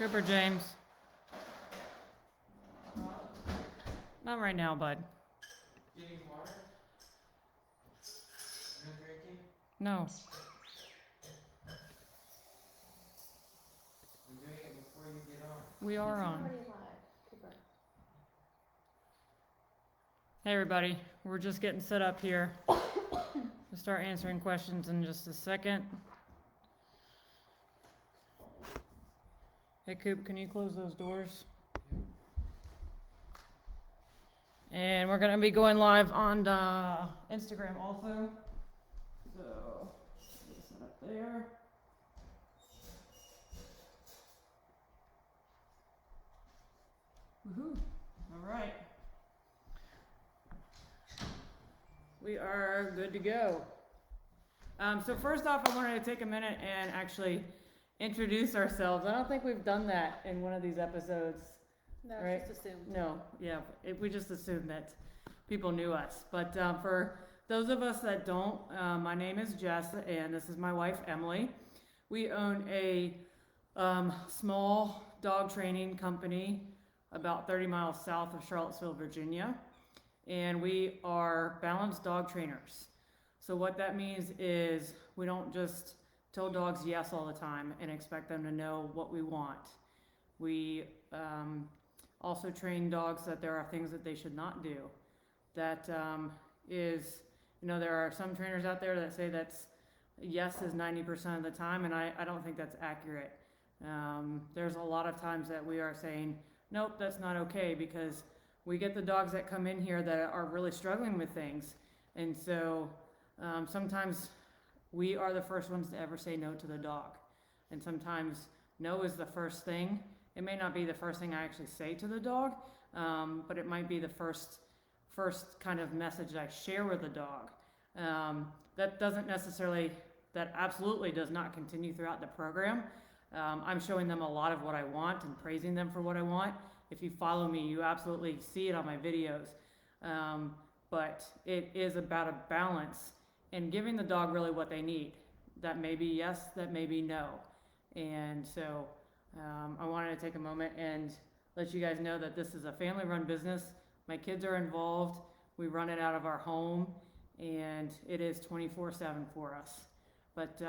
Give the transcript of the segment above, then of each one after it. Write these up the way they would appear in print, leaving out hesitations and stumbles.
Cooper James. Not right now, bud. You need water? No drinking? No. I'm doing it before you get on. We are It's on. already live, Cooper. Hey everybody, we're just getting set up here. We'll start answering questions in just a second. Hey Coop, can you close those doors? And we're gonna be going live on Instagram also. So, get set up there. Woohoo! All right. We are good to go. So first off, I wanted to take a minute and actually introduce ourselves. I don't think we've done that in one of these episodes. No, Right. it's just assumed. No, yeah, we just assumed that people knew us. But for those of us that don't, my name is Jess, and this is my wife, Emily. We own a small dog training company about 30 miles south of Charlottesville, Virginia. And we are balanced dog trainers. So what that means is we don't just tell dogs yes all the time and expect them to know what we want. We also train dogs that there are things that they should not do. That is, there are some trainers out there that say that's yes is 90% of the time, and I don't think that's accurate. There's a lot of times that we are saying, nope, that's not okay, because we get the dogs that come in here that are really struggling with things. And so sometimes we are the first ones to ever say no to the dog. And sometimes no is the first thing. It may not be the first thing I actually say to the dog, but it might be the first kind of message that I share with the dog. That absolutely does not continue throughout the program. I'm showing them a lot of what I want and praising them for what I want. If you follow me, you absolutely see it on my videos. But it is about a balance and giving the dog really what they need. That may be yes, that may be no. And so I wanted to take a moment and let you guys know that this is a family-run business. My kids are involved. We run it out of our home, and it is 24/7 for us. But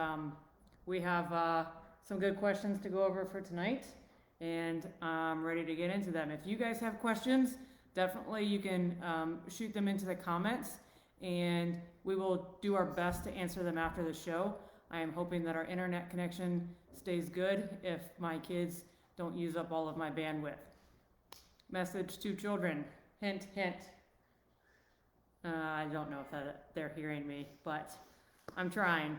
we have some good questions to go over for tonight, and I'm ready to get into them. If you guys have questions, definitely you can shoot them into the comments, and we will do our best to answer them after the show. I am hoping that our internet connection stays good if my kids don't use up all of my bandwidth. Message to children, hint, hint. I don't know if they're hearing me, but I'm trying.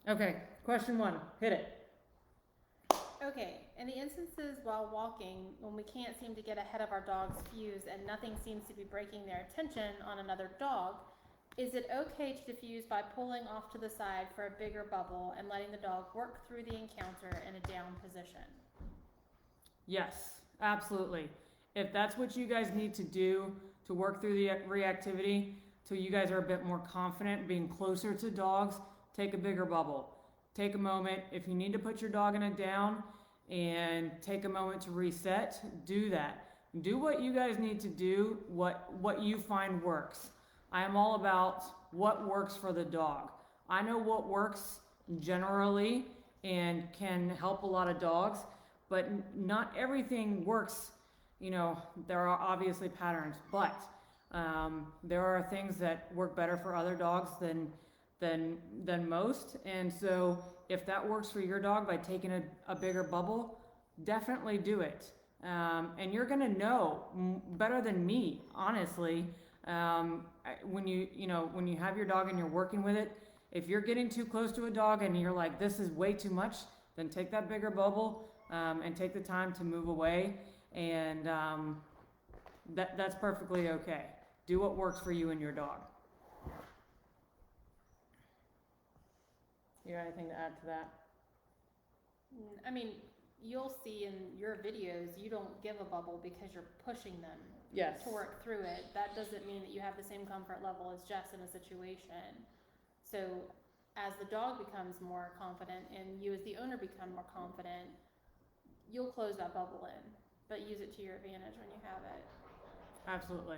Okay, question 1, hit it. Okay, in the instances while walking, when we can't seem to get ahead of our dog's fuse and nothing seems to be breaking their attention on another dog, is it okay to diffuse by pulling off to the side for a bigger bubble and letting the dog work through the encounter in a down position? Yes, absolutely. If that's what you guys need to do to work through the reactivity, till you guys are a bit more confident being closer to dogs, take a bigger bubble. Take a moment. If you need to put your dog in a down and take a moment to reset, do that. Do what you guys need to do, what you find works. I am all about what works for the dog. I know what works generally and can help a lot of dogs, but not everything works. There are obviously patterns, but there are things that work better for other dogs than most. And so if that works for your dog by taking a bigger bubble, definitely do it. And you're gonna know better than me, honestly, when you have your dog and you're working with it. If you're getting too close to a dog and you're like, this is way too much, then take that bigger bubble and take the time to move away. And that's perfectly okay. Do what works for you and your dog. You got anything to add to that? I mean, you'll see in your videos, you don't give a bubble because you're pushing them Yes. to work through it. That doesn't mean that you have the same comfort level as Jess in a situation. So as the dog becomes more confident and you as the owner become more confident, you'll close that bubble in, but use it to your advantage when you have it. Absolutely.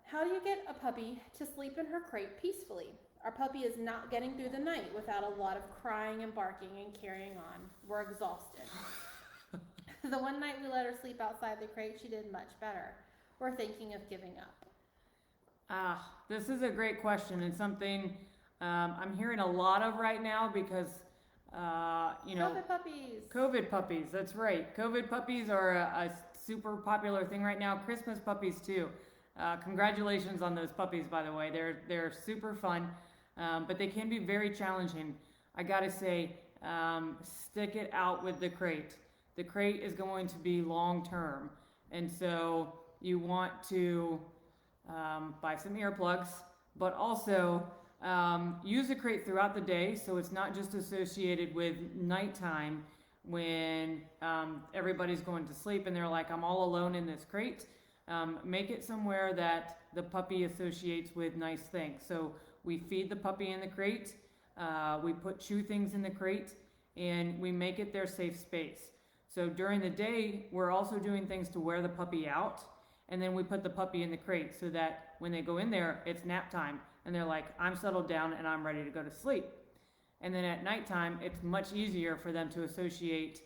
How do you get a puppy to sleep in her crate peacefully? Our puppy is not getting through the night without a lot of crying and barking and carrying on. We're exhausted. The one night we let her sleep outside the crate, she did much better. We're thinking of giving up. This is a great question and something I'm hearing a lot of right now because, COVID puppies. COVID puppies, that's right. COVID puppies are a super popular thing right now. Christmas puppies too. Congratulations on those puppies, by the way. They're super fun, but they can be very challenging. I gotta say, stick it out with the crate. The crate is going to be long term, and so you want to buy some earplugs, but also use the crate throughout the day, so it's not just associated with nighttime when everybody's going to sleep and they're like, I'm all alone in this crate. Make it somewhere that the puppy associates with nice things. So we feed the puppy in the crate, we put chew things in the crate, and we make it their safe space. So during the day, we're also doing things to wear the puppy out, and then we put the puppy in the crate so that when they go in there, it's nap time, and they're like, I'm settled down and I'm ready to go to sleep. And then at nighttime, it's much easier for them to associate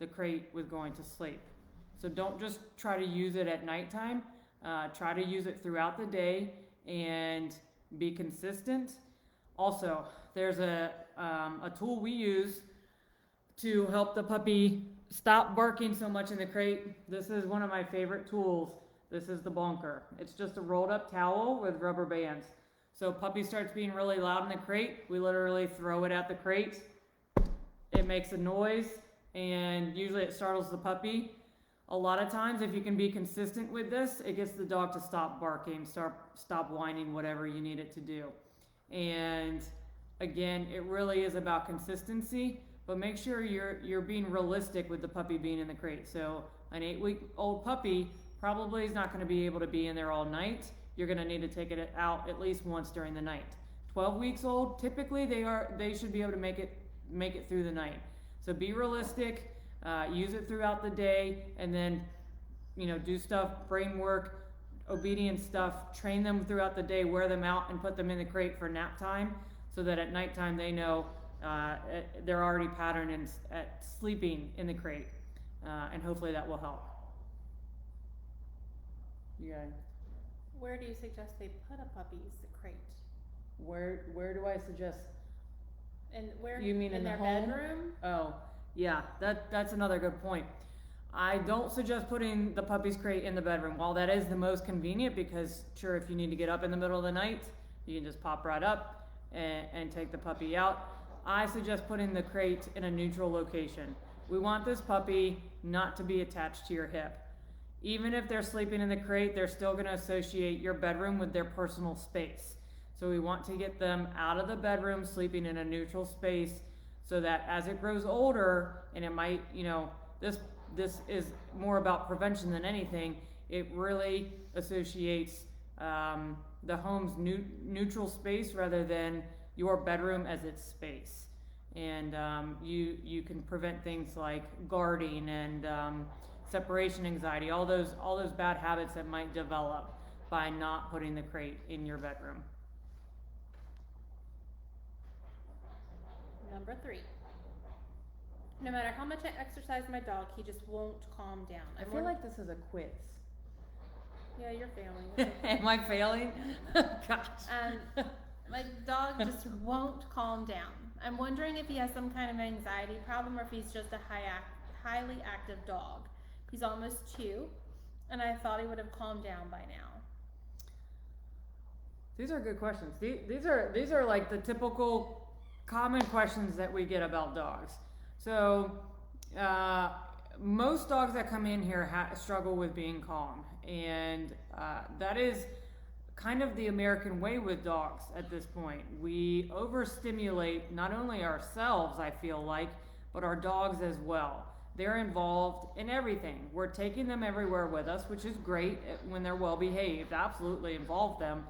the crate with going to sleep. So don't just try to use it at nighttime. Try to use it throughout the day and be consistent. Also, there's a tool we use to help the puppy stop barking so much in the crate. This is one of my favorite tools. This is the bonker. It's just a rolled up towel with rubber bands. So puppy starts being really loud in the crate, we literally throw it at the crate. It makes a noise, and usually it startles the puppy. A lot of times, if you can be consistent with this, it gets the dog to stop barking, stop whining, whatever you need it to do. And again, it really is about consistency, but make sure you're being realistic with the puppy being in the crate. So an 8-week-old puppy probably is not going to be able to be in there all night. You're going to need to take it out at least once during the night. 12 weeks old, typically they should be able to make it through the night. So be realistic. Use it throughout the day, and then do stuff, brain work, obedience stuff, train them throughout the day, wear them out and put them in the crate for nap time, so that at nighttime they know they're already patterned at sleeping in the crate, and hopefully that will help. Yeah. Where do you suggest they put a puppy's crate? Where do I suggest? And where? You mean in the their home? bedroom? Oh, yeah, that's another good point. I don't suggest putting the puppy's crate in the bedroom. While that is the most convenient, because sure, if you need to get up in the middle of the night, you can just pop right up and take the puppy out. I suggest putting the crate in a neutral location. We want this puppy not to be attached to your hip. Even if they're sleeping in the crate, they're still going to associate your bedroom with their personal space. So we want to get them out of the bedroom, sleeping in a neutral space, so that as it grows older, and it might, this is more about prevention than anything, it really associates the home's neutral space rather than your bedroom as its space. And you can prevent things like guarding and separation anxiety, all those bad habits that might develop by not putting the crate in your bedroom. Number 3. No matter how much I exercise my dog, he just won't calm down. I feel like this is a quiz. Yeah, you're failing. Am I failing? Gosh. My dog just won't calm down. I'm wondering if he has some kind of anxiety problem or if he's just a highly active dog. He's almost 2, and I thought he would have calmed down by now. These are good questions. These are like the typical common questions that we get about dogs. So most dogs that come in here struggle with being calm, and that is kind of the American way with dogs at this point. We overstimulate not only ourselves, I feel like, but our dogs as well. They're involved in everything. We're taking them everywhere with us, which is great when they're well behaved. Absolutely involve them.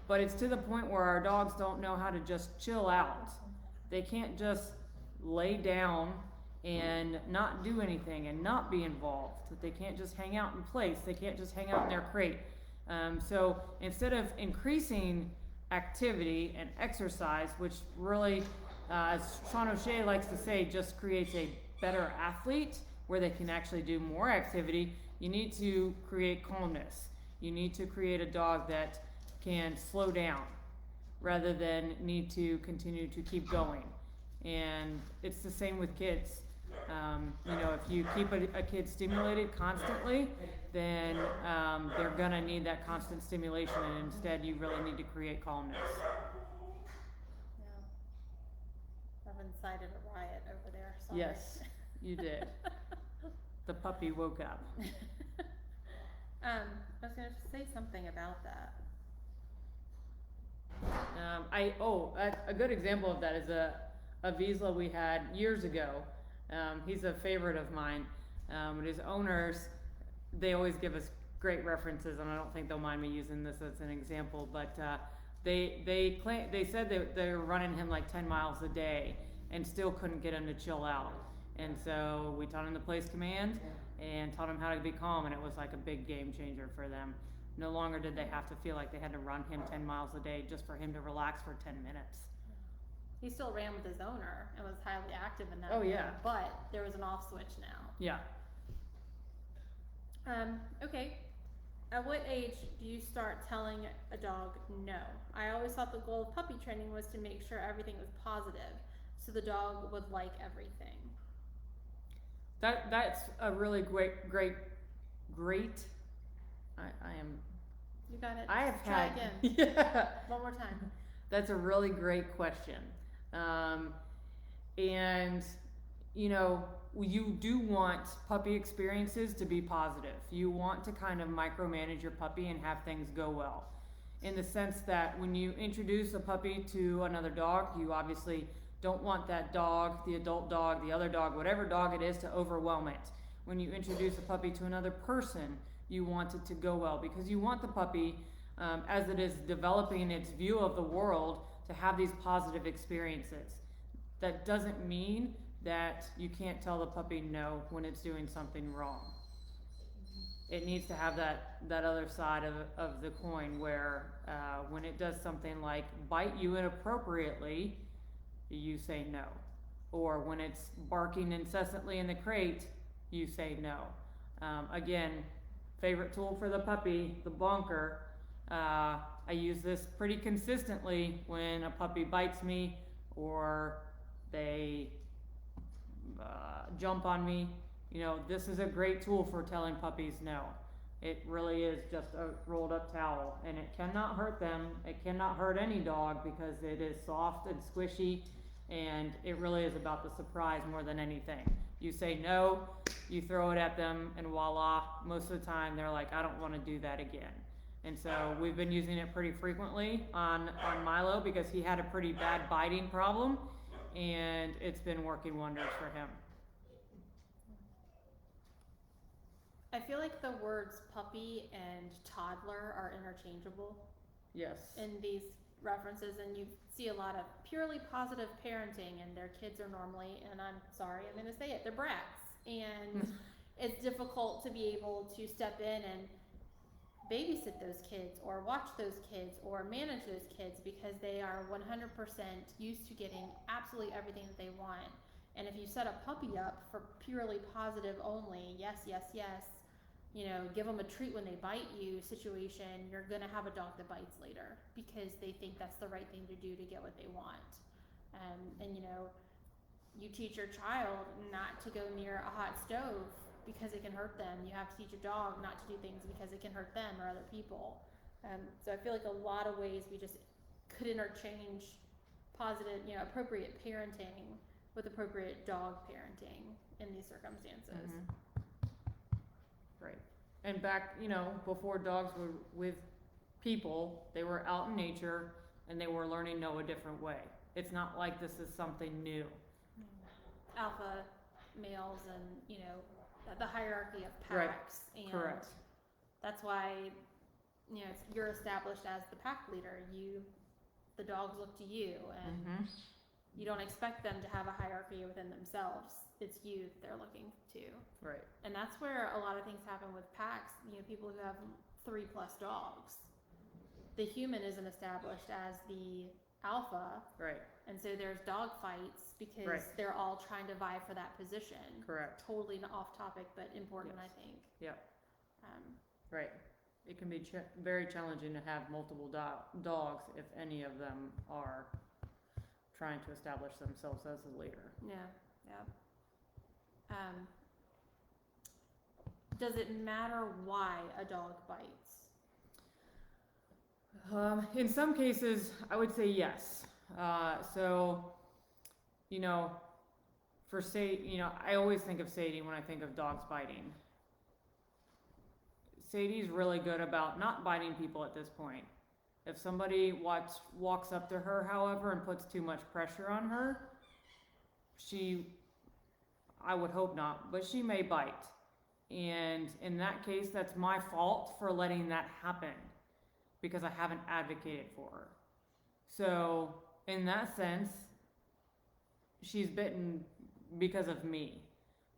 But it's to the point where our dogs don't know how to just chill out. They can't just lay down and not do anything and not be involved, that they can't just hang out in place, they can't just hang out in their crate. So instead of increasing activity and exercise, which really, as Sean O'Shea likes to say, just creates a better athlete where they can actually do more activity, you need to create calmness. You need to create a dog that can slow down rather than need to continue to keep going. And it's the same with kids. You know, if you keep a kid stimulated constantly, then they're gonna need that constant stimulation, and instead you really need to create calmness. Yeah. I've incited a riot over there, sorry. Yes, you did. The puppy woke up. I was gonna say something about that. A good example of that is a Vizsla we had years ago. He's a favorite of mine. But his owners, they always give us great references, and I don't think they'll mind me using this as an example. But they said that they were running him like 10 miles a day and still couldn't get him to chill out. And so we taught him the place command and taught him how to be calm, and it was like a big game changer for them. No longer did they have to feel like they had to run him 10 miles a day just for him to relax for 10 minutes. He still ran with his owner and was highly active in that. Oh, yeah. But there was an off switch now. Yeah. Okay. At what age do you start telling a dog no? I always thought the goal of puppy training was to make sure everything was positive, so the dog would like everything. That's a really great. I am. You got it. I have Try had. again. Yeah. One more time. That's a really great question. And you know, you do want puppy experiences to be positive. You want to kind of micromanage your puppy and have things go well. In the sense that when you introduce a puppy to another dog, you obviously don't want that dog, the adult dog, the other dog, whatever dog it is, to overwhelm it. When you introduce a puppy to another person, you want it to go well, because you want the puppy, as it is developing its view of the world, to have these positive experiences. That doesn't mean that you can't tell the puppy no when it's doing something wrong. It needs to have that other side of the coin where when it does something like bite you inappropriately, you say no. Or when it's barking incessantly in the crate, you say no. Again, favorite tool for the puppy, the bonker. I use this pretty consistently when a puppy bites me or they jump on me. You know, this is a great tool for telling puppies no. It really is just a rolled up towel, and it cannot hurt them. It cannot hurt any dog because it is soft and squishy, and it really is about the surprise more than anything. You say no, you throw it at them, and voila, most of the time they're like, I don't want to do that again. And so we've been using it pretty frequently on Milo because he had a pretty bad biting problem, and it's been working wonders for him. I feel like the words puppy and toddler are interchangeable Yes. in these references, and you see a lot of purely positive parenting, and their kids are normally, and I'm sorry, I'm going to say it, they're brats. And it's difficult to be able to step in and babysit those kids or watch those kids or manage those kids because they are 100% used to getting absolutely everything that they want. And if you set a puppy up for purely positive only, yes, yes, yes, you know, give them a treat when they bite you situation, you're going to have a dog that bites later because they think that's the right thing to do to get what they want. And you know, you teach your child not to go near a hot stove because it can hurt them. You have to teach a dog not to do things because it can hurt them or other people. So I feel like a lot of ways we just could interchange positive, you know, appropriate parenting with appropriate dog parenting in these circumstances. Mm-hmm. Right. And back, you know, before dogs were with people, they were out in nature and they were learning no a different way. It's not like this is something new. Alpha males and, you know, the hierarchy of packs. Right. And Correct. that's why, you know, you're established as the pack leader. The dogs look to you, and You don't expect them to have a hierarchy within themselves. It's you that they're looking to. Right. And that's where a lot of things happen with packs, people who have 3+ dogs. The human isn't established as the alpha. Right. And so there's dog fights because Right. they're all trying to vie for that position. Correct. Totally off topic, but important, Yes. I think. Yep. Um, Right. It can be very challenging to have multiple dogs if any of them are trying to establish themselves as a leader. yeah. Does it matter why a dog bites? In some cases, I would say yes. So, for I always think of Sadie when I think of dogs biting. Sadie's really good about not biting people at this point. If somebody walks up to her, however, and puts too much pressure on her, I would hope not, but she may bite. And in that case, that's my fault for letting that happen because I haven't advocated for her. So in that sense, she's bitten because of me.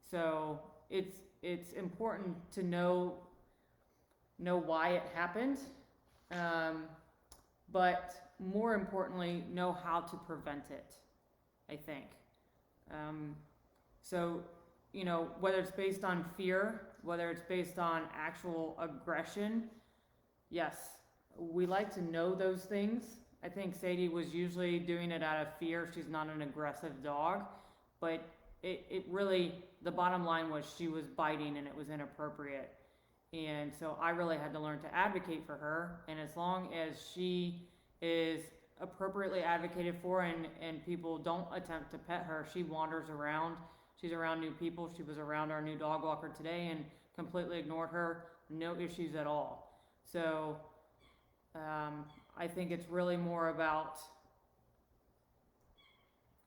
So it's important to know why it happened, but more importantly, know how to prevent it, I think. So, whether it's based on fear, whether it's based on actual aggression, yes, we like to know those things. I think Sadie was usually doing it out of fear. She's not an aggressive dog, but it really, the bottom line was she was biting and it was inappropriate. And so I really had to learn to advocate for her. And as long as she is appropriately advocated for and people don't attempt to pet her, she wanders around. She's around new people. She was around our new dog walker today and completely ignored her. No issues at all. So I think it's really more about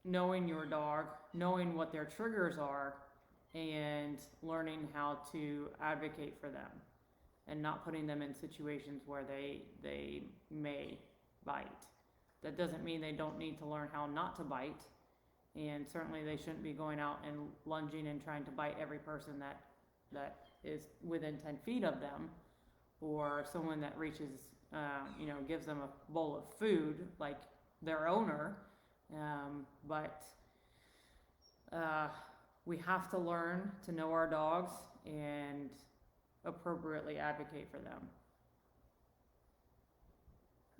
knowing your dog, knowing what their triggers are, and learning how to advocate for them and not putting them in situations where they may bite. That doesn't mean they don't need to learn how not to bite, and certainly they shouldn't be going out and lunging and trying to bite every person that is within 10 feet of them, or someone that reaches, gives them a bowl of food like their owner, but we have to learn to know our dogs and appropriately advocate for them.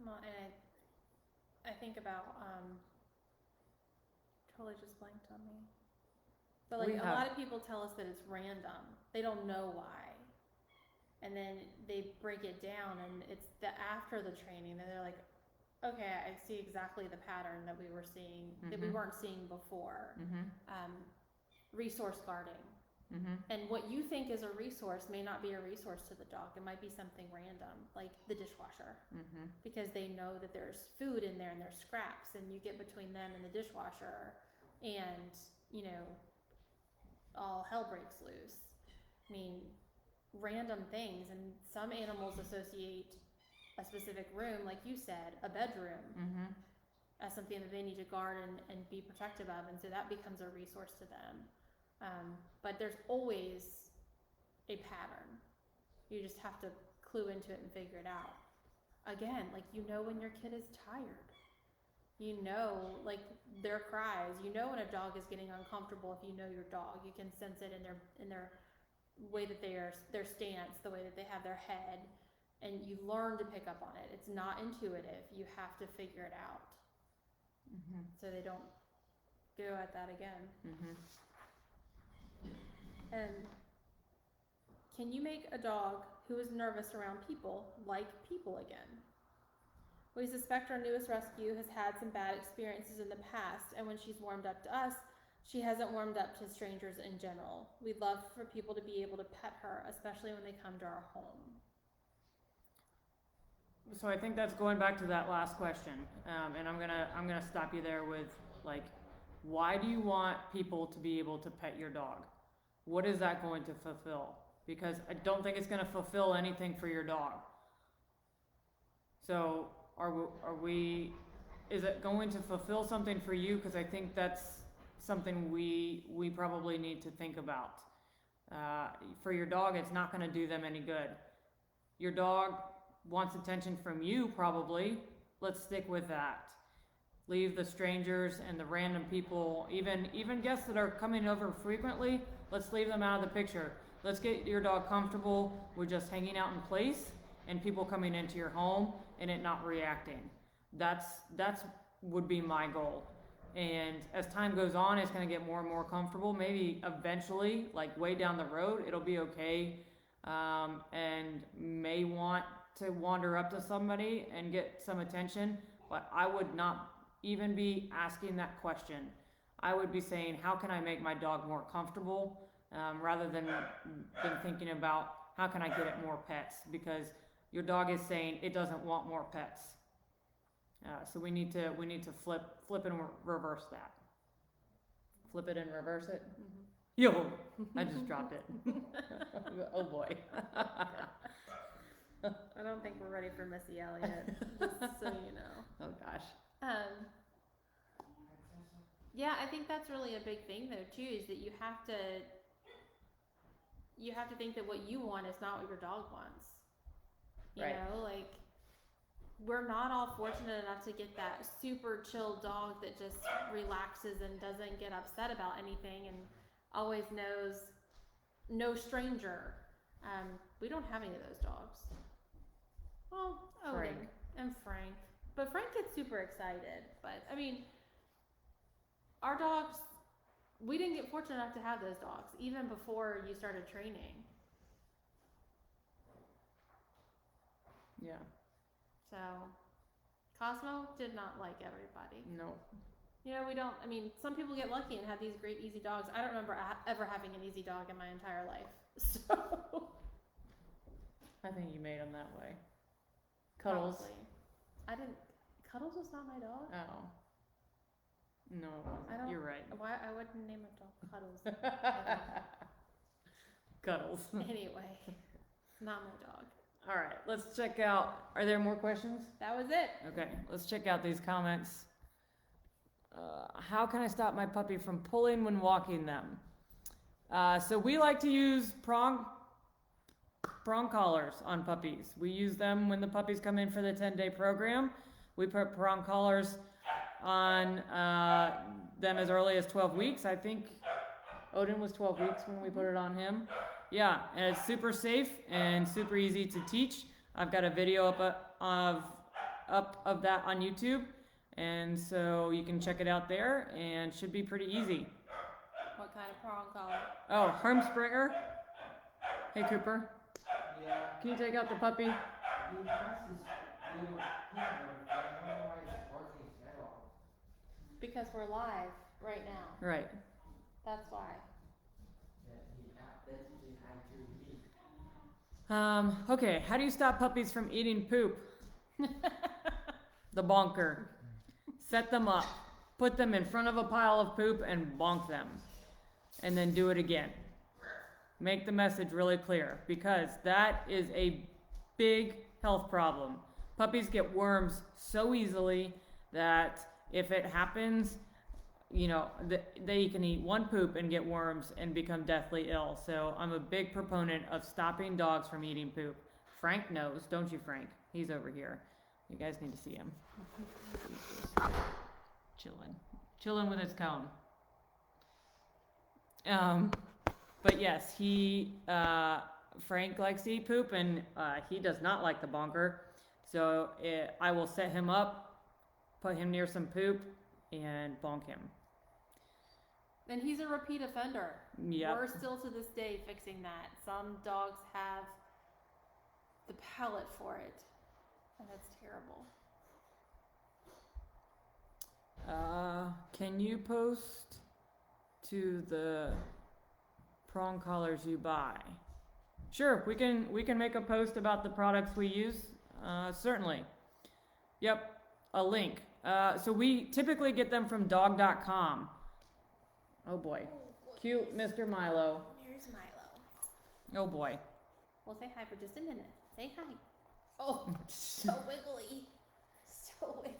Well, and I think about, totally just blanked on me. But like a lot of people tell us that it's random. They don't know why. And then they break it down and it's after the training that they're like, okay, I see exactly the pattern that we were seeing, that we weren't seeing before. Resource guarding. And what you think is a resource may not be a resource to the dog. It might be something random, like the dishwasher, because they know that there's food in there and there's scraps, and you get between them and the dishwasher, and all hell breaks loose. I mean, random things, and some animals associate a specific room, like you said, a bedroom, as something that they need to guard and be protective of, and so that becomes a resource to them. But there's always a pattern. You just have to clue into it and figure it out. Again, like when your kid is tired. Like their cries. When a dog is getting uncomfortable if you know your dog. You can sense it in their way that their stance, the way that they have their head, and you learn to pick up on it. It's not intuitive. You have to figure it out. So they don't go at that again. And can you make a dog who is nervous around people like people again? We suspect our newest rescue has had some bad experiences in the past, and when she's warmed up to us, she hasn't warmed up to strangers in general. We'd love for people to be able to pet her, especially when they come to our home. So I think that's going back to that last question, and I'm gonna stop you there with why do you want people to be able to pet your dog? What is that going to fulfill? Because I don't think it's going to fulfill anything for your dog. So are we is it going to fulfill something for you? Because I think that's something we probably need to think about. For your dog, it's not going to do them any good. Your dog wants attention from you, probably. Let's stick with that. Leave the strangers and the random people, even guests that are coming over frequently, let's leave them out of the picture. Let's get your dog comfortable with just hanging out in place and people coming into your home and it not reacting. That's would be my goal. And as time goes on, it's going to get more and more comfortable. Maybe eventually, like way down the road, it'll be okay, and may want to wander up to somebody and get some attention. But I would not even be asking that question. I would be saying, how can I make my dog more comfortable, rather than thinking about how can I get it more pets, because your dog is saying it doesn't want more pets. So we need to flip and reverse that. Flip it and reverse it. Mhm. Yo, I just dropped it. Oh boy. I don't think we're ready for Missy Elliott, just so you know. Oh gosh. Yeah, I think that's really a big thing though too, is that you have to think that what you want is not what your dog wants. You Right. know, like, we're not all fortunate enough to get that super chill dog that just relaxes and doesn't get upset about anything and always knows no stranger. We don't have any of those dogs. Well, Odin Frank. and Frank. But Frank gets super excited. But, I mean, our dogs, we didn't get fortunate enough to have those dogs, even before you started training. Yeah. So, Cosmo did not like everybody. No. You know, we don't, I mean, some people get lucky and have these great easy dogs. I don't remember ever having an easy dog in my entire life. So, I think you made him that way. Cuddles. probably. I didn't, Cuddles was not my dog. Oh. No, it wasn't. I don't- You're right. Why, I wouldn't name a dog Cuddles. Cuddles. Anyway, not my dog. All right, let's check out. Are there more questions? That was it. Okay, let's check out these comments. How can I stop my puppy from pulling when walking them? So we like to use prong collars on puppies. We use them when the puppies come in for the 10-day program. We put prong collars on them as early as 12 weeks. I think Odin was 12 weeks when we put it on him. Yeah, and it's super safe and super easy to teach. I've got a video up of that on YouTube, and so you can check it out there, and should be pretty easy. What kind of prong collar? Oh, Hermspringer. Hey, Cooper. Yeah. Can you take out the puppy? He has this little pin, but I don't know why he's barking his head off. Because we're live right now. Right. That's why. That's usually how to be. Okay, how do you stop puppies from eating poop? The bonker. Set them up. Put them in front of a pile of poop and bonk them. And then do it again. Make the message really clear, because that is a big health problem. Puppies get worms so easily that if it happens, you know, they can eat one poop and get worms and become deathly ill. So I'm a big proponent of stopping dogs from eating poop. Frank knows, don't you, Frank? He's over here. You guys need to see him. Chilling with his cone. But yes, Frank likes to eat poop, and he does not like the bonker. So I will set him up, put him near some poop, and bonk him. And he's a repeat offender. Yep. We're still to this day fixing that. Some dogs have the palate for it, and that's terrible. Can you post to the prong collars you buy? Sure, we can make a post about the products we use. Certainly. Yep, a link. So we typically get them from dog.com. Oh boy. Cute Mr. Milo. Here's Milo. Oh boy. We'll say hi for just a minute. Say hi. Oh, so wiggly. So wiggly.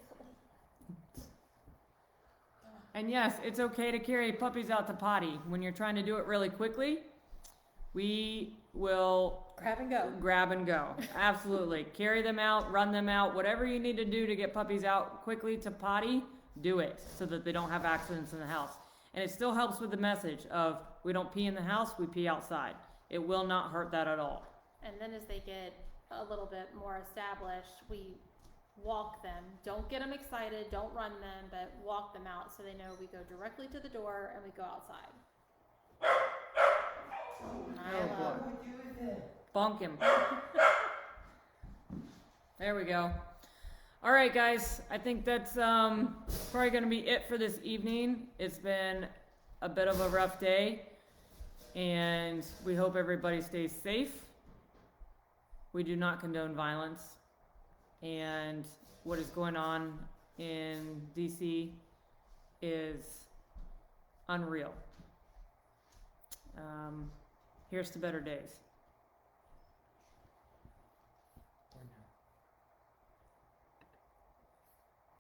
And yes, it's okay to carry puppies out to potty. When you're trying to do it really quickly, we will Grab and go. grab and go. Absolutely. Carry them out, run them out, whatever you need to do to get puppies out quickly to potty, do it so that they don't have accidents in the house. And it still helps with the message of we don't pee in the house, we pee outside. It will not hurt that at all. And then as they get a little bit more established, we walk them. Don't get them excited, don't run them, but walk them out so they know we go directly to the door and we go outside. Oh, boy. Bonk him. There we go. All right, guys. I think that's probably going to be it for this evening. It's been a bit of a rough day, and we hope everybody stays safe. We do not condone violence, and what is going on in DC is unreal. Here's to better days.